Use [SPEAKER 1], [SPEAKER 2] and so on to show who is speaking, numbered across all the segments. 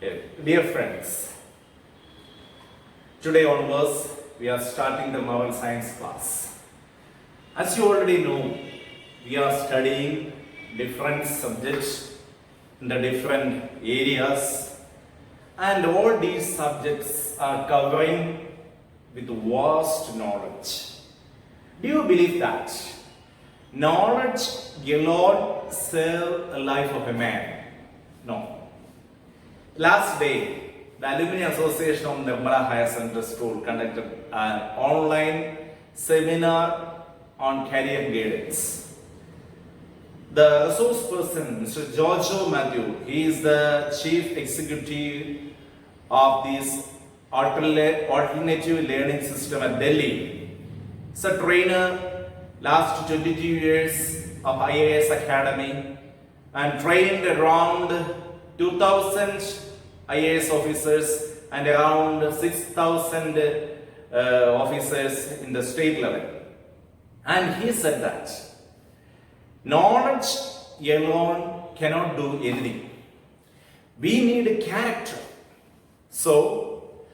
[SPEAKER 1] Dear friends, today onwards we are starting the moral science class. As you already know, we are studying different subjects in the different areas, and all these subjects are covering with vast knowledge. Do you believe that knowledge alone serves the life of a man? No. Last day, the Alumni Association of Nirmala Higher Secondary School conducted an online seminar on career guidance. The resource person, Mr. Giorgio Matthew, he is the chief executive of this alternative learning system at Delhi. He's a trainer, last 22 years of IAS Academy, and trained around 2,000 IAS officers and around 6,000 officers in the state level. And he said that knowledge alone cannot do anything. We need character. So,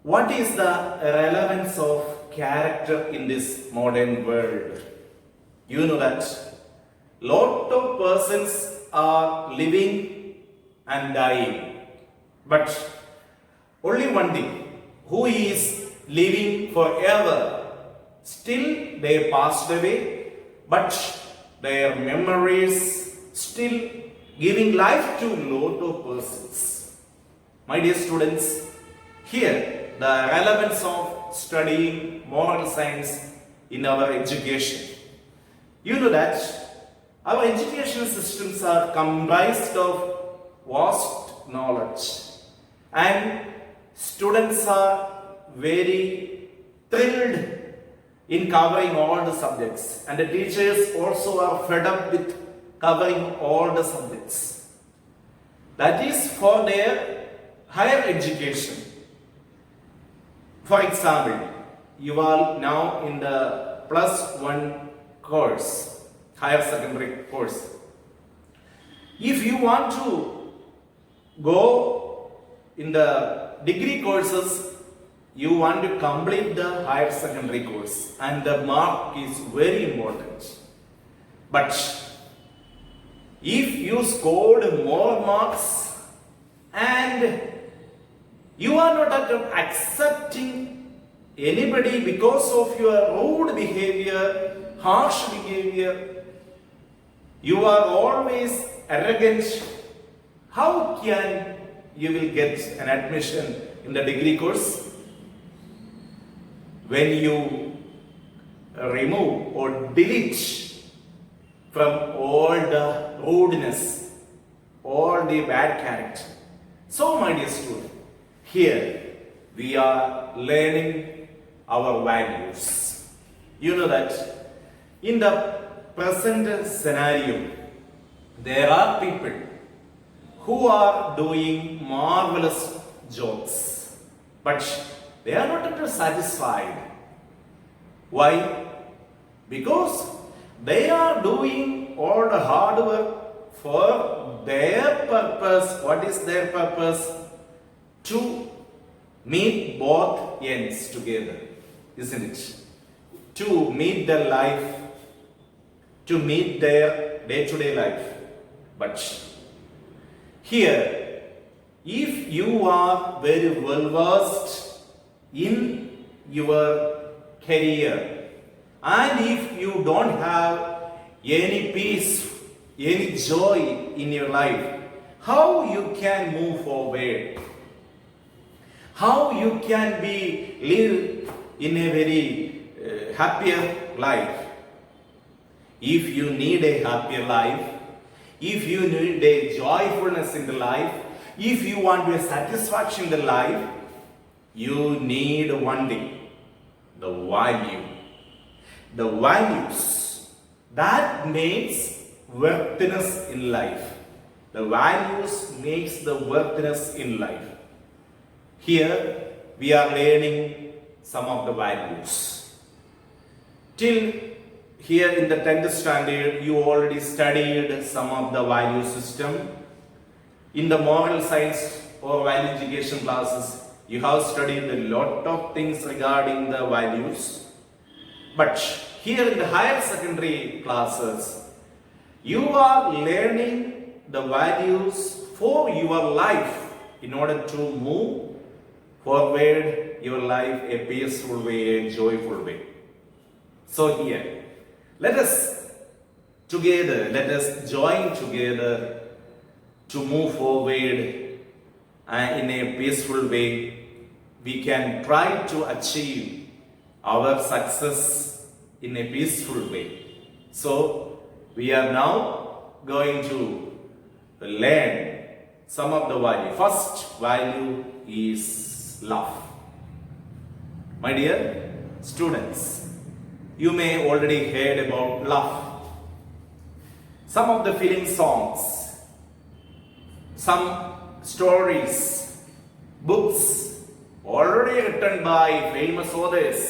[SPEAKER 1] what is the relevance of character in this modern world? You know that lot of persons are living and dying. But only one thing, who is living forever, still they passed away, but their memories still giving life to lot of persons. My dear students, here the relevance of studying moral science in our education. You know that our educational systems are comprised of vast knowledge. And students are very thrilled in covering all the subjects, and the teachers also are fed up with covering all the subjects. That is for their higher education. For example, you are now in the +1 course, higher secondary course. If you want to go in the degree courses, you want to complete the higher secondary course, and the mark is very important. But if you scored more marks and you are not accepting anybody because of your rude behavior, harsh behavior, you are always arrogant, how can you will get an admission in the degree course? When you remove or delete from all the rudeness, all the bad character. So, my dear student, here we are learning our values. You know that in the present scenario, there are people who are doing marvelous jobs, but they are not satisfied. Why? Because they are doing all the hard work for their purpose. What is their purpose? To meet both ends together, isn't it? To meet their life, to meet their day-to-day life. But here, if you are very well versed in your career, and if you don't have any peace, any joy in your life, how you can move forward? How you can live in a very happier life? If you need a happier life, if you need a joyfulness in the life, if you want a satisfaction in the life, you need one thing, the value. The values that makes worthiness in life. The values makes the worthiness in life. Here we are learning some of the values. Till here in the 10th standard, you already studied some of the value system. In the moral science or value education classes, you have studied a lot of things regarding the values. But here in the higher secondary classes, you are learning the values for your life in order to move forward your life a peaceful way, a joyful way. So here, let us join together to move forward in a peaceful way. We can try to achieve our success in a peaceful way. So we are now going to learn some of the value. First value is love. My dear students, you may already heard about love. Some of the film songs, some stories, books already written by famous authors.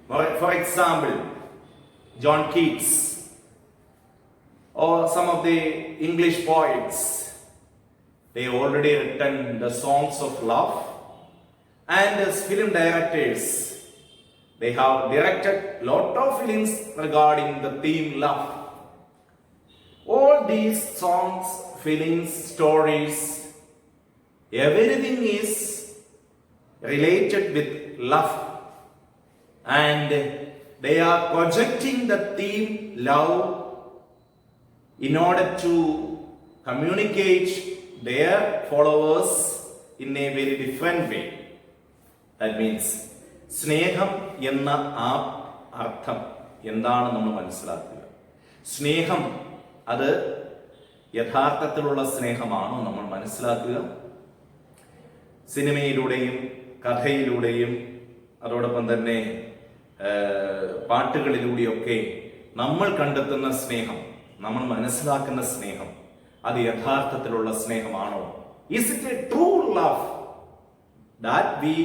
[SPEAKER 1] For example, John Keats or some of the English poets, they already written the songs of love. And as film directors, they have directed lot of films regarding the theme love. All these songs, films, stories, everything is related with love. And they are projecting the theme love in order to communicate their followers in a very different way. That means, സ്നേഹം എന്ന ആ അർത്ഥം എന്താണ് നമ്മൾ മനസ്സിലാക്കുക. സ്നേഹം അത് യഥാർത്ഥത്തിലുള്ള സ്നേഹമാണോ നമ്മൾ മനസ്സിലാക്കുക. സിനിമയിലൂടെയും കഥയിലൂടെയും അതോടൊപ്പം തന്നെ പാട്ടുകളിലൂടെയൊക്കെ നമ്മൾ കണ്ടെത്തുന്ന സ്നേഹം, നമ്മൾ മനസ്സിലാക്കുന്ന സ്നേഹം, അത് യഥാർത്ഥത്തിലുള്ള സ്നേഹമാണോ? Is it a true love that we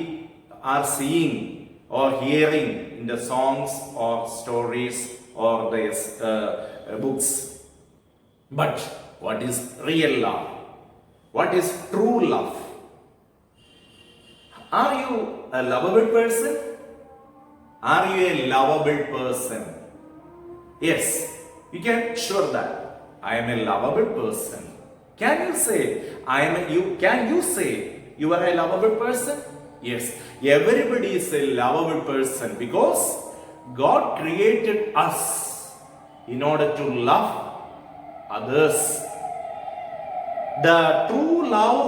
[SPEAKER 1] are seeing or hearing in the songs or stories or the books? But what is real love? What is true love? Are you a lovable person? Are you a lovable person? Yes, you can sure that I am a lovable person. Can you say can you say you are a lovable person? Yes, everybody is a lovable person because God created us in order to love others. The true love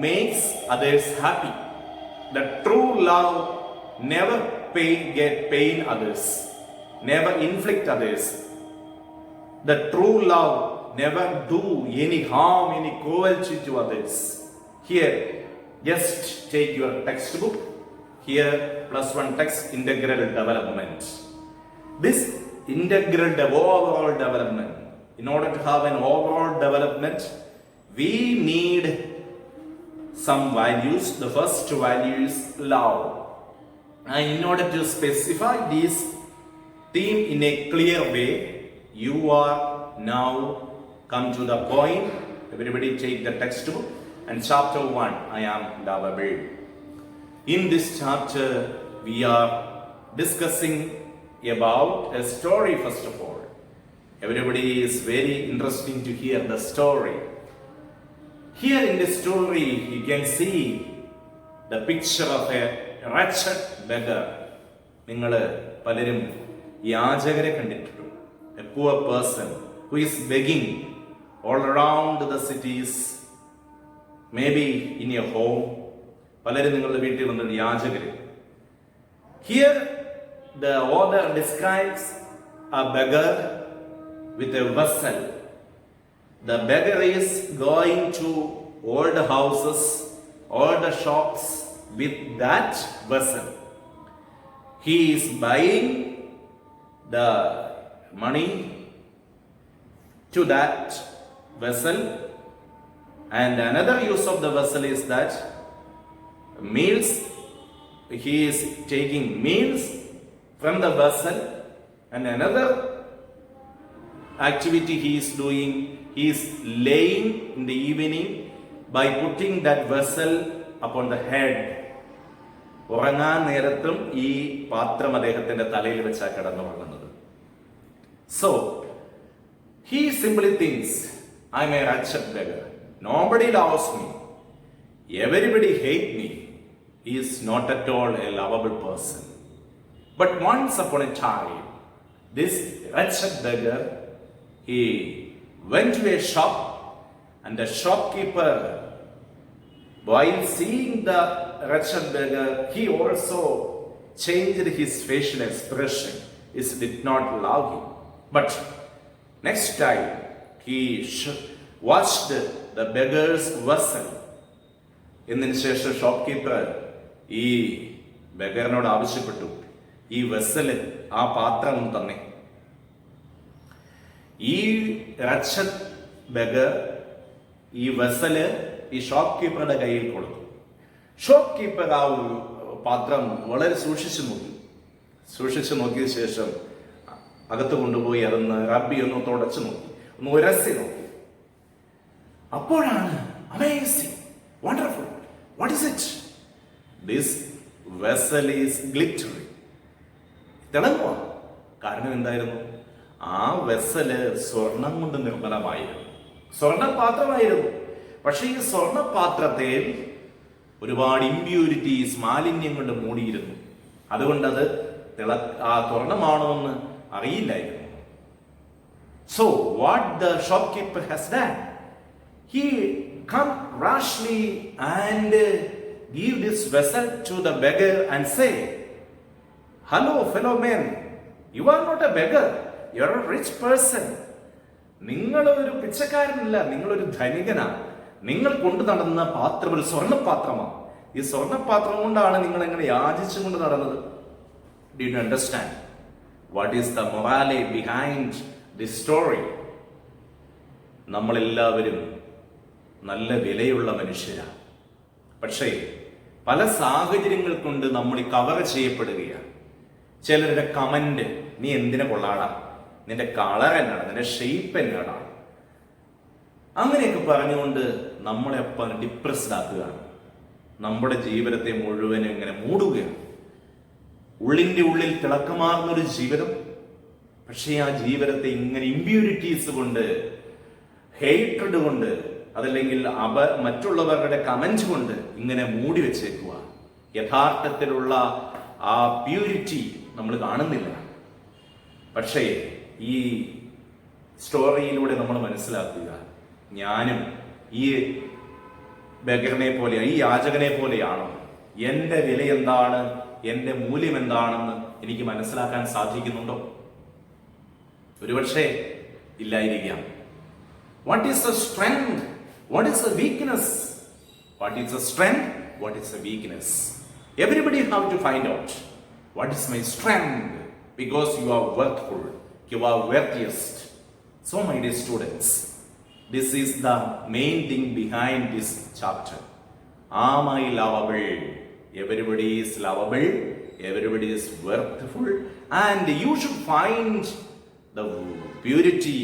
[SPEAKER 1] makes others happy. The true love never get pain others, never inflict others. The true love never do any harm, any cruelty to others. Here, just take your textbook. Here, +1 text, integral development. This integral overall development, in order to have an overall development, we need some values. The first value is love. And in order to specify this theme in a clear way, you are now come to the point. Everybody take the textbook and chapter 1, I am lovable. In this chapter, we are discussing about a story first of all. Everybody is very interesting to hear the story. Here in this story, you can see the picture of a wretched beggar. നിങ്ങൾ പലരും യാചകരെ കണ്ടിട്ടുണ്ട്. A poor person who is begging all around the cities, maybe in your home. പലരും നിങ്ങളുടെ വീട്ടിൽ വന്നിട്ട് യാചകര്. Here the author describes a beggar with a vessel. The beggar is going to all the houses, all the shops with that vessel. He is buying the money to that vessel, and another use of the vessel is that meals, he is taking meals from the vessel, and another activity he is doing, he is laying in the evening by putting that vessel upon the head. ഉറങ്ങാൻ നേരത്തും ഈ പാത്രം അദ്ദേഹത്തിന്റെ തലയിൽ വെച്ചാ കിടന്നുറങ്ങുന്നത്. So he simply thinks, I'm a wretched beggar. Nobody loves me. Everybody hate me. He is not at all a lovable person. But once upon a time, this wretched beggar, he went to a shop, and the shopkeeper, while seeing the wretched beggar, he also changed his facial expression. He did not love him. But next time, he washed the beggar's vessel. എന്നതിന് ശേഷം shop keeper ഈ ബഗറിനോട് ആവശ്യപ്പെട്ടു, ഈ vessel, ആ പാത്രം തന്നെ. ഈ റച്ചത് bugger ഈ വെസല് ഈ ഷോപ്പ് കീപ്പറുടെ കയ്യിൽ കൊടുത്തു. ഷോപ്പ് കീപ്പർ ആ പാത്രം വളരെ സൂക്ഷിച്ചു നോക്കിയ ശേഷം അകത്ത് കൊണ്ടുപോയി അതൊന്ന് റബ്ബി ഒന്ന് തുടച്ചു നോക്കി, ഒന്ന് ഉരസി നോക്കി. അപ്പോഴാണ് amazing, wonderful, what is it? This vessel is glittering. തിളങ്ങുക. കാരണം എന്തായിരുന്നു? ആ വെസല് സ്വർണം കൊണ്ട് നിർമ്മലമായിരുന്നു, സ്വർണപാത്രമായിരുന്നു. പക്ഷെ ഈ സ്വർണപാത്രത്തിൽ ഒരുപാട് ഇമ്പ്യൂരിറ്റീസ്, മാലിന്യം കൊണ്ട് മൂടിയിരുന്നു. അതുകൊണ്ട് അത് ആ സ്വർണമാണോ എന്ന് അറിയില്ലായിരുന്നു. So what the shopkeeper has done, he come rashly and give this vessel to the beggar and say, hello fellow man, you are not a beggar, you are a rich person. നിങ്ങളൊരു പിച്ചക്കാരനല്ല, നിങ്ങളൊരു ധനികനാണ്. നിങ്ങൾ കൊണ്ടു നടന്ന പാത്രം ഒരു സ്വർണ്ണപാത്രമാണ്. ഈ സ്വർണ്ണപാത്രം കൊണ്ടാണ് നിങ്ങൾ എങ്ങനെ യാചിച്ചു കൊണ്ട് നടന്നത്. Do you understand what is the morale behind this story? നമ്മളെല്ലാവരും നല്ല വിലയുള്ള മനുഷ്യരാണ്. പക്ഷേ പല സാഹചര്യങ്ങൾ കൊണ്ട് നമ്മൾ കവർ ചെയ്യപ്പെടുകയാണ്. ചിലരുടെ കമന്റ്, നീ എന്തിനെ കൊള്ളാടാ, നിന്റെ കളർ എന്നാണ്, നിന്റെ ഷേപ്പ് എന്നാടാ, അങ്ങനെയൊക്കെ പറഞ്ഞുകൊണ്ട് നമ്മളെ അപ്പം ഡിപ്രസ്ഡ് ആക്കുകയാണ്. നമ്മുടെ ജീവിതത്തെ മുഴുവനും ഇങ്ങനെ മൂടുകയാണ്. ഉള്ളിൻ്റെ ഉള്ളിൽ തിളക്കമാർന്നൊരു ജീവിതം, പക്ഷേ ആ ജീവിതത്തെ ഇങ്ങനെ ഇമ്പ്യൂരിറ്റീസ് കൊണ്ട്, ഹേറ്റ്രഡ് കൊണ്ട്, അതല്ലെങ്കിൽ മറ്റുള്ളവരുടെ കമന്റ് കൊണ്ട് ഇങ്ങനെ മൂടി വെച്ചേക്കുക. യഥാർത്ഥത്തിലുള്ള ആ പ്യൂരിറ്റി നമ്മൾ കാണുന്നില്ല. പക്ഷേ ഈ സ്റ്റോറിയിലൂടെ നമ്മൾ മനസ്സിലാക്കുക, ഞാനും ഈ ബഗറിനെ പോലെ, ഈ യാചകനെ പോലെയാണോ? എൻ്റെ വില എന്താണ്, എൻ്റെ മൂല്യം എന്താണെന്ന് എനിക്ക് മനസ്സിലാക്കാൻ സാധിക്കുന്നുണ്ടോ? ഒരുപക്ഷെ ഇല്ലായിരിക്കാം. What is the strength? What is the weakness? What is the strength? What is the weakness? Everybody have to find out. What is my strength? Because you are worthful, you are worthiest. So my dear students, this is the main thing behind this chapter. Am I lovable? Everybody is lovable, everybody is worthful, and you should find the purity,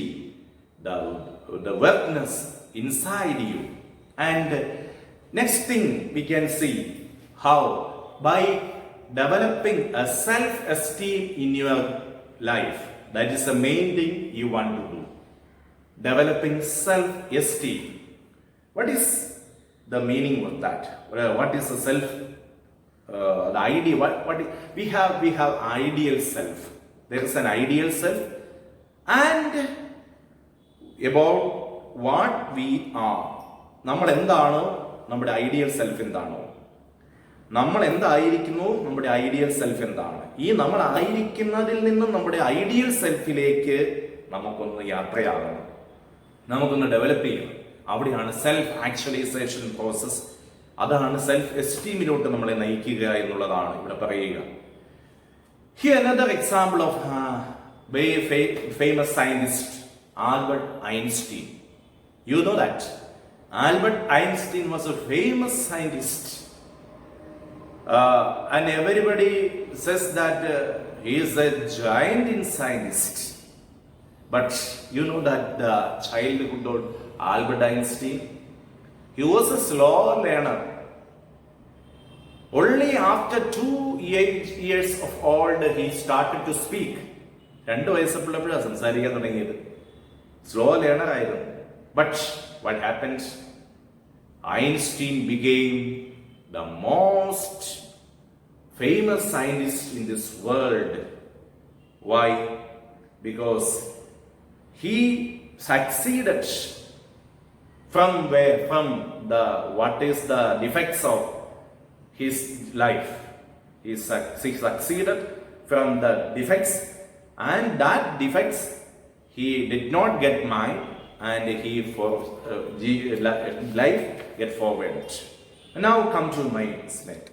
[SPEAKER 1] the worthiness inside you. And next thing we can see how by developing a self-esteem in your life. That is the main thing you want to do. Developing self-esteem. What is the meaning of that? What is the self? The idea. We have ideal self. There is an ideal self, and about what we are. നമ്മൾ എന്താണോ നമ്മുടെ ideal self എന്താണോ, നമ്മൾ എന്തായിരിക്കുന്നു നമ്മുടെ ideal self എന്താണ്, ഈ നമ്മൾ ആയിരിക്കുന്നതിൽ നിന്നും നമ്മുടെ ഐഡിയൽ സെൽഫിലേക്ക് നമുക്കൊന്ന് യാത്രയാകണം, നമുക്കൊന്ന് ഡെവലപ്പ് ചെയ്യണം. അവിടെയാണ് സെൽഫ് ആക്ച്വലൈസേഷൻ പ്രോസസ്. അതാണ് സെൽഫ് എസ്റ്റീമിലോട്ട് നമ്മളെ നയിക്കുക എന്നുള്ളതാണ് ഇവിടെ പറയുക. Here another example of very famous scientist, Albert Einstein. You know that Albert Einstein was a famous scientist, and everybody says that he is a giant in scientist. But you know that the childhood of Albert Einstein, he was a slow learner. Only after 2 years of old he started to speak. 2 വയസ്സുള്ളപ്പോഴാണ് സംസാരിക്കാൻ തുടങ്ങിയത്. Slow learner ആയിരുന്നു. But what happened? Einstein became the most famous scientist in this world. Why? Because he succeeded from the what is the defects of his life. He succeeded from the defects, and that defects he did not get mind, and he for life get forward. Now come to my slide.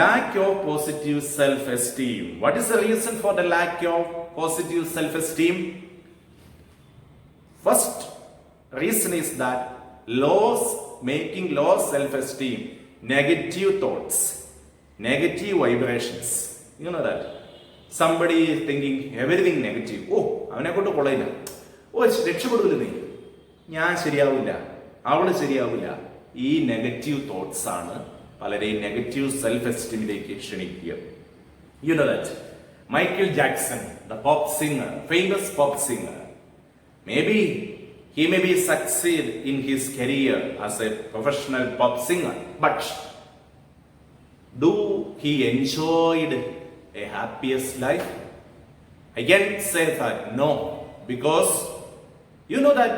[SPEAKER 1] Lack of positive self-esteem. What is the reason for the lack of positive self-esteem? First reason is that making low self-esteem, negative thoughts, negative vibrations. You know that? Somebody is thinking everything negative. Oh, അവനെ കൊണ്ട് കൊള്ളയില്ല. ഓ, രക്ഷപ്പെടില്ല, നീ, ഞാൻ ശരിയാവില്ല, അവള് ശരിയാവില്ല. ഈ negative thoughts ആണ് പലരെയും നെഗറ്റീവ് സെൽഫ് എസ്റ്റീമിലേക്ക് ക്ഷണിക്കുക. You know that? Michael Jackson, the pop singer, famous pop singer, maybe he may be succeed in his career as a professional pop singer, but do he enjoyed a happiest life? I can say that no, because you know that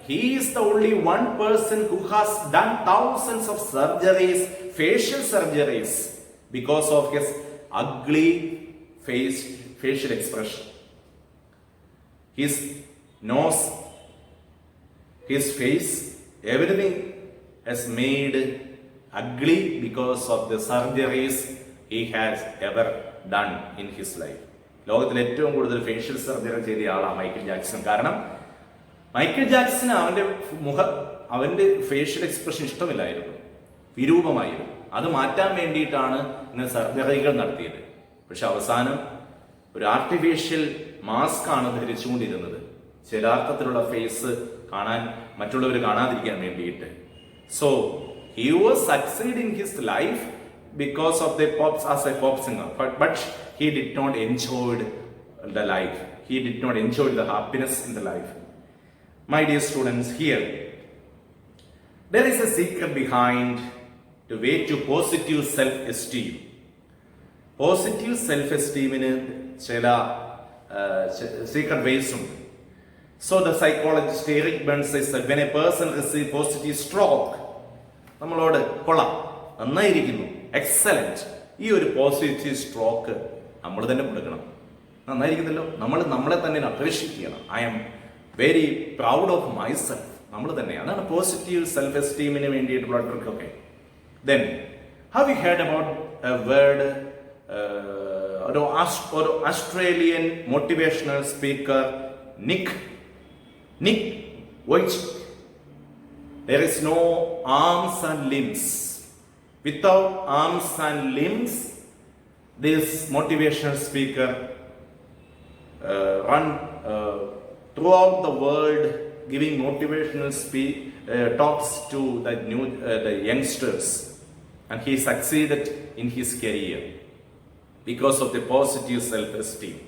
[SPEAKER 1] he is the only one person who has done thousands of surgeries, facial surgeries, because of his ugly facial expression. His nose, his face, everything has made ugly because of the surgeries he has ever done in his life. ലോകത്തിൽ ഏറ്റവും കൂടുതൽ facial surgery ചെയ്ത ആളാണ് Michael Jackson. കാരണം Michael ജാക്സന് അവന്റെ facial expression ഇഷ്ടമില്ലായിരുന്നു, വിരൂപമായിരുന്നു. അത് മാറ്റാൻ വേണ്ടിയിട്ടാണ് ഇങ്ങനെ സർജറികൾ നടത്തിയത്. പക്ഷെ അവസാനം ഒരു ആർട്ടിഫിഷ്യൽ മാസ്ക് ആണ് ധരിച്ചുകൊണ്ടിരുന്നത്, ശരാർത്ഥത്തിലുള്ള ഫേസ് കാണാൻ മറ്റുള്ളവർ കാണാതിരിക്കാൻ വേണ്ടിയിട്ട്. So he was succeeding his life because of the pops as a pop singer, but he did not enjoy the life. He did not enjoy the happiness in the life. My dear students, here there is a secret behind the way to positive self-esteem. Positive self-esteemന് ചില secret ways ഉണ്ട്. So the psychologist Eric Berne says that when a person receives positive stroke, നമ്മളോട് കൊള്ളാം, നന്നായിരിക്കുന്നു, excellent, ഈ ഒരു positive stroke നമ്മൾ തന്നെ കൊടുക്കണം. നന്നായിരിക്കുന്നല്ലോ, നമ്മളെ തന്നെ അപ്രീഷിയേറ്റ് ചെയ്യണം. I am very proud of myself, നമ്മൾ തന്നെ. അതാണ് പോസിറ്റീവ് സെൽഫ് എസ്റ്റീമിന് വേണ്ടിയിട്ടുള്ള ട്രിക്ക് ഒക്കെ. Then have you heard about a word, ഒരു Australian motivational speaker Nick Vujicic. There is no arms and limbs. Without arms and limbs, this motivational speaker run throughout the world giving motivational talks to the youngsters, and he succeeded in his career because of the positive self-esteem.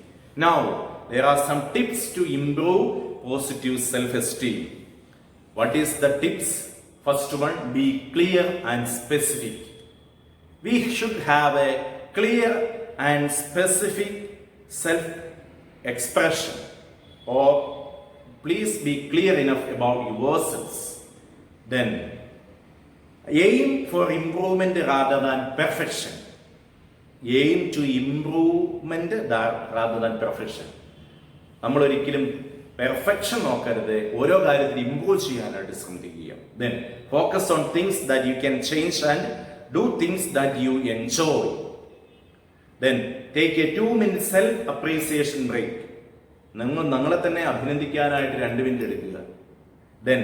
[SPEAKER 1] Now, there are some tips to improve positive self-esteem. What is the tips? First one, be clear and specific. We should have a clear and specific self-expression, or please be clear enough about yourselves. Then, aim for improvement rather than perfection. Aim to improvement rather than perfection. നമ്മൾ ഒരിക്കലും perfection നോക്കരുത്, ഓരോ കാര്യത്തിൽ improve ചെയ്യാനായിട്ട് ശ്രമിക്കുക. Then focus on things that you can change and do things that you enjoy. Then take a 2 minute self appreciation break. നിങ്ങളെ തന്നെ അഭിനന്ദിക്കാനായിട്ട് 2 മിനിറ്റ് എടുക്കുക. Then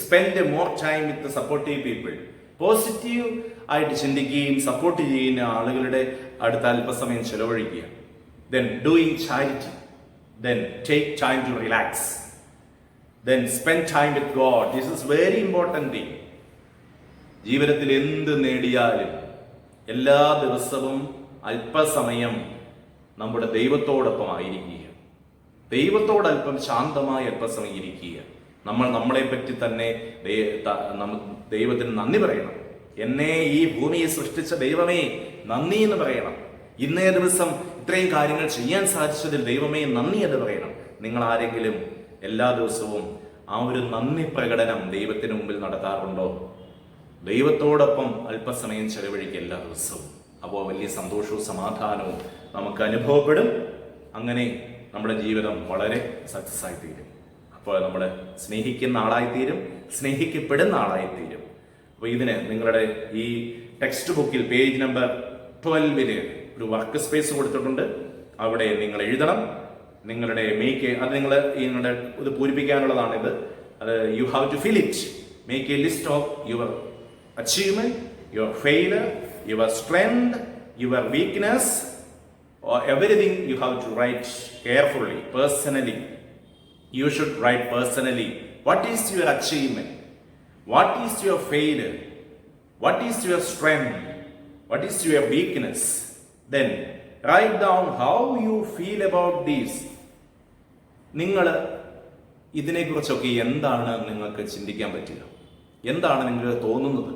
[SPEAKER 1] spend more time with supportive people. Positive ആയിട്ട് ചിന്തിക്കുകയും support ചെയ്യുന്ന ആളുകളുടെ അടുത്ത് അല്പസമയം ചെലവഴിക്കുക. Then doing charity. Then take time to relax. Then spend time with God. This is very important thing. ജീവിതത്തിൽ എന്ത് നേടിയാലും എല്ലാ ദിവസവും അല്പസമയം നമ്മുടെ ദൈവത്തോടൊപ്പം ആയിരിക്കുക. ദൈവത്തോടൽപ്പം ശാന്തമായി അല്പസമയം ഇരിക്കുക. നമ്മൾ നമ്മളെ പറ്റി തന്നെ ദൈവത്തിന് നന്ദി പറയണം. എന്നെ ഈ ഭൂമിയെ സൃഷ്ടിച്ച ദൈവമേ നന്ദി എന്ന് പറയണം. ഇന്നേ ദിവസം ഇത്രയും കാര്യങ്ങൾ ചെയ്യാൻ സാധിച്ചതിൽ ദൈവമേ നന്ദി എന്ന് പറയണം. നിങ്ങൾ ആരെങ്കിലും എല്ലാ ദിവസവും ആ ഒരു നന്ദി പ്രകടനം ദൈവത്തിന് മുമ്പിൽ നടത്താറുണ്ടോ? ദൈവത്തോടൊപ്പം അല്പസമയം ചെലവഴിക്കുക എല്ലാ ദിവസവും. അപ്പോൾ വലിയ സന്തോഷവും സമാധാനവും നമുക്ക് അനുഭവപ്പെടും. അങ്ങനെ നമ്മുടെ ജീവിതം വളരെ സക്സസ് ആയിത്തീരും. അപ്പോൾ നമ്മൾ സ്നേഹിക്കുന്ന ആളായിത്തീരും, സ്നേഹിക്കപ്പെടുന്ന ആളായിത്തീരും. അപ്പോൾ ഇതിന് നിങ്ങളുടെ ഈ ടെക്സ്റ്റ് ബുക്കിൽ പേജ് നമ്പർ 12 ഒരു വർക്ക് സ്പേസ് കൊടുത്തിട്ടുണ്ട്. അവിടെ നിങ്ങൾ എഴുതണം. നിങ്ങളുടെ അത് നിങ്ങളുടെ ഇത് പൂരിപ്പിക്കാനുള്ളതാണിത്. അത് you have to fill it. Make a list of your achievement, your failure, your strength, your weakness, everything you have to write carefully, personally. You should write personally. What is your achievement? What is your failure? What is your strength? What is your weakness? Then write down how you feel about this. നിങ്ങൾ ഇതിനെക്കുറിച്ചൊക്കെ എന്താണ് നിങ്ങൾക്ക് ചിന്തിക്കാൻ പറ്റുക? എന്താണ് നിങ്ങൾക്ക് തോന്നുന്നത്?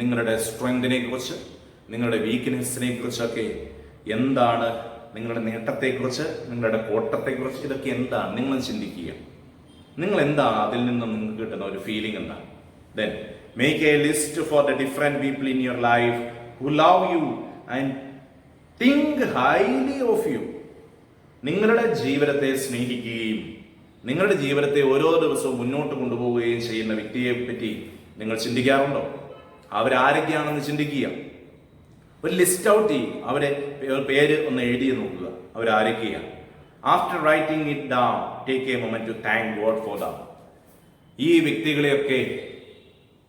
[SPEAKER 1] നിങ്ങളുടെ സ്ട്രെങ്തിനെ കുറിച്ച്, നിങ്ങളുടെ വീക്ക്നെസ്സിനെ കുറിച്ചൊക്കെ എന്താണ്? നിങ്ങളുടെ നേട്ടത്തെക്കുറിച്ച്, നിങ്ങളുടെ കോട്ടത്തെക്കുറിച്ച്, ഇതൊക്കെ എന്താണ്? നിങ്ങൾ ചിന്തിക്കുക. നിങ്ങൾ എന്താണ് അതിൽ നിന്ന് നിങ്ങൾക്ക് കിട്ടുന്ന ഒരു ഫീലിംഗ് എന്താണ്? Then make a list for the different people in your life who love you and think highly of you. നിങ്ങളുടെ ജീവിതത്തെ സ്നേഹിക്കുകയും നിങ്ങളുടെ ജീവിതത്തെ ഓരോ ദിവസവും മുന്നോട്ട് കൊണ്ടുപോവുകയും ചെയ്യുന്ന വ്യക്തിയെ പറ്റി നിങ്ങൾ ചിന്തിക്കാറുണ്ടോ? അവരാരൊക്കെയാണെന്ന് ചിന്തിക്കുക. ഒരു ലിസ്റ്റ് ഔട്ട് ചെയ്യും. അവരെ പേര് ഒന്ന് എഴുതി നോക്കുക. അവരാരൊക്കെയാണ്. After writing it down, take a moment to thank God for them. ഈ വ്യക്തികളെയൊക്കെ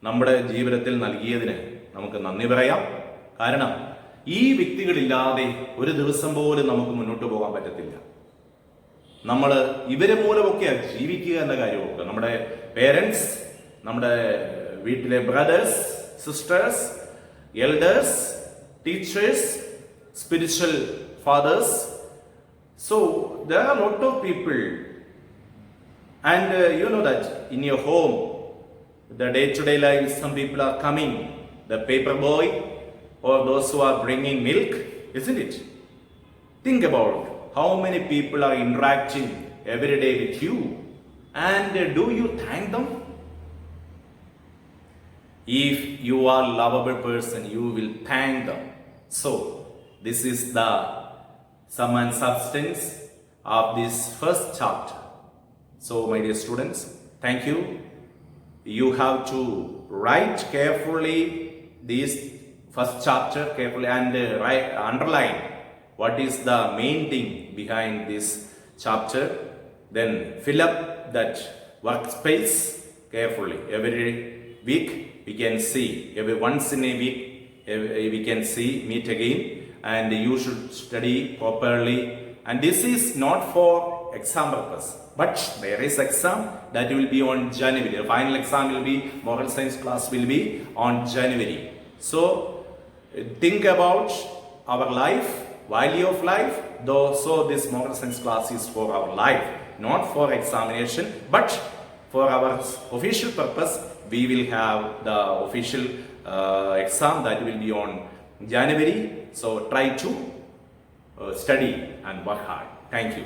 [SPEAKER 1] നമ്മുടെ ജീവിതത്തിൽ നൽകിയതിന് നമുക്ക് നന്ദി പറയാം. കാരണം ഈ വ്യക്തികളില്ലാതെ ഒരു ദിവസം പോലും നമുക്ക് മുന്നോട്ട് പോകാൻ പറ്റത്തില്ല. നമ്മൾ ഇവരെ മൂലമൊക്കെയാണ് ജീവിക്കുക എന്ന കാര്യമൊക്കെ. നമ്മുടെ പേരൻസ്, നമ്മുടെ വീട്ടിലെ brothers, sisters, elders, teachers, spiritual fathers. So there are a lot of people, and you know that in your home, the day-to-day life, some people are coming, the paper boy or those who are bringing milk, isn't it? Think about how many people are interacting every day with you, and do you thank them? If you are a lovable person, you will thank them. So, this is the sum and substance of this first chapter. So, my dear students, thank you. You have to write carefully this first chapter carefully and underline what is the main thing behind this chapter. Then fill up that workspace carefully. Every week we can see, every once in a week we can see, meet again, and you should study properly. And this is not for exam purpose, but there is exam that will be on January. The final exam will be, moral science class will be on January. So think about our life, value of life. So this moral science class is for our life, not for examination, but for our official purpose. We will have the official exam that will be on January. So try to study and work hard. Thank you.